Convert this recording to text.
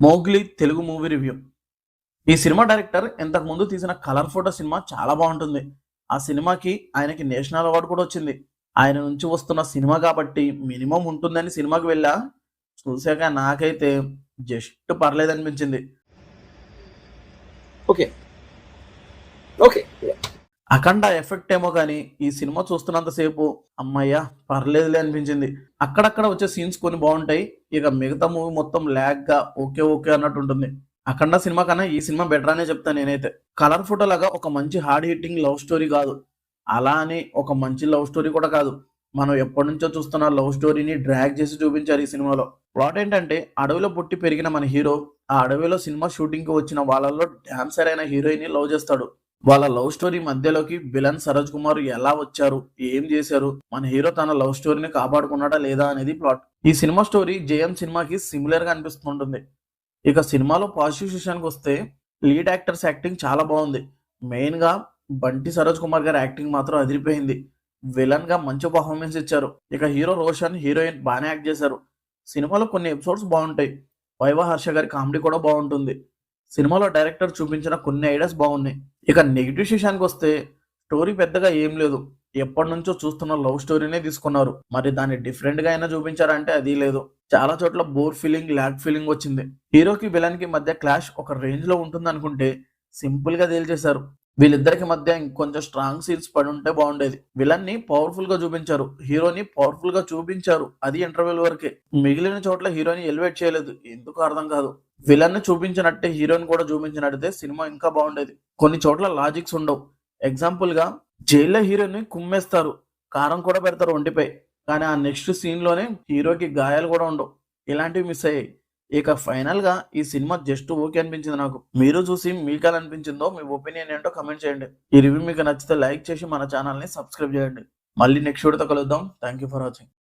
Mowgli Telugu movie review. ఈ cinema director ఇంతకు ముందు తీసిన కలర్ ఫోటో సినిమా చాలా బాగుంటుంది. ఆ సినిమాకి ఆయనకి నేషనల్ అవార్డు కూడా వచ్చింది. ఆయన నుంచి వస్తున్న సినిమా కాబట్టి మినిమం ఉంటుందని సినిమాకి వెళ్ళా. చూసాక నాకైతే జస్ట్ పర్లేదనిపించింది. ఓకే ఓకే అఖండ ఎఫెక్ట్ ఏమో కానీ ఈ సినిమా చూస్తున్నంతసేపు అమ్మయ్య పర్లేదులే అనిపించింది. అక్కడక్కడ వచ్చే సీన్స్ కొన్ని బాగుంటాయి. ఇక మిగతా మూవీ మొత్తం ల్యాగ్ గా ఓకే ఓకే అన్నట్టు ఉంటుంది. అఖండ సినిమా కన్నా ఈ సినిమా బెటర్ అనే చెప్తాను నేనైతే. కలర్ ఫోటో లాగా ఒక మంచి హార్డ్ హిట్టింగ్ లవ్ స్టోరీ కాదు, అలా అని ఒక మంచి లవ్ స్టోరీ కూడా కాదు. మనం ఎప్పటి నుంచో చూస్తున్న లవ్ స్టోరీని డ్రాగ్ చేసి చూపించారు ఈ సినిమాలో. ప్లాట్ ఏంటంటే, అడవిలో పుట్టి పెరిగిన మన హీరో ఆ అడవిలో సినిమా షూటింగ్ కి వచ్చిన వాళ్ళలో డాన్సర్ అయిన హీరోయిన్ ని లవ్ చేస్తాడు. వాళ్ళ లవ్ స్టోరీ మధ్యలోకి విలన్ సరోజ్ కుమార్ ఎలా వచ్చారు, ఏం చేశారు, మన హీరో తన లవ్ స్టోరీని కాపాడుకున్నాడా లేదా అనేది ప్లాట్. ఈ సినిమా స్టోరీ జేఎం సినిమాకి సిమిలర్ గా అనిపిస్తుంటుంది. ఇక సినిమాలో పాజిటివ్ విషయానికి వస్తే, లీడ్ యాక్టర్స్ యాక్టింగ్ చాలా బాగుంది. మెయిన్ గా బంటి సరోజ్ కుమార్ గారి యాక్టింగ్ మాత్రం అదిరిపోయింది. విలన్ గా మంచి పర్ఫార్మెన్స్ ఇచ్చారు. ఇక హీరో రోషన్, హీరోయిన్ బాగానే యాక్ట్ చేశారు. సినిమాలో కొన్ని ఎపిసోడ్స్ బాగుంటాయి. వైవా హర్ష గారి కామెడీ కూడా బాగుంటుంది. సినిమాలో డైరెక్టర్ చూపించిన కొన్ని ఐడియాస్ బాగున్నాయి. ఇక నెగిటివ్ విషయానికి వస్తే, స్టోరీ పెద్దగా ఏం లేదు. ఎప్పటి నుంచో చూస్తున్న లవ్ స్టోరీనే తీసుకున్నారు. మరి దాన్ని డిఫరెంట్ గా అయినా చూపించారంటే అది లేదు. చాలా చోట్ల బోర్ ఫీలింగ్, ల్యాగ్ ఫీలింగ్ వచ్చింది. హీరోకి విలన్ కి మధ్య క్లాష్ ఒక రేంజ్ లో ఉంటుంది అనుకుంటే సింపుల్ గా తేల్చేశారు. వీళ్ళిద్దరికి మధ్య ఇంకొంచెం స్ట్రాంగ్ సీన్స్ పడి ఉంటే బాగుండేది. విలన్ ని పవర్ఫుల్ గా చూపించారు, హీరోని పవర్ఫుల్ గా చూపించారు, అది ఇంటర్వెల్ వరకే. మిగిలిన చోట్ల హీరోని ఎలివేట్ చేయలేదు, ఎందుకు అర్థం కాదు. విలన్ ని చూపించినట్టే హీరోయిన్ కూడా చూపించినట్టయితే సినిమా ఇంకా బాగుండేది. కొన్ని చోట్ల లాజిక్స్ ఉండవు. ఎగ్జాంపుల్ గా జైల్లో హీరోయిన్ ని కుమ్మేస్తారు, కారం కూడా పెడతారు ఒంటిపై, కానీ ఆ నెక్స్ట్ సీన్ లోనే హీరోకి గాయాలు కూడా ఉండవు. ఇలాంటివి మిస్ అయ్యాయి. ఇక ఫైనల్ గా ఈ సినిమా జస్ట్ ఓకే అనిపించింది నాకు. మీరు చూసి మీకు ఎలా అనిపించిందో మీ ఒపీనియన్ ఏంటో కమెంట్ చేయండి. ఈ రివ్యూ మీకు నచ్చితే లైక్ చేసి మన ఛానల్ ని సబ్స్క్రైబ్ చేయండి. మళ్ళీ నెక్స్ట్ వీడియోతో కలుద్దాం. Thank you for watching.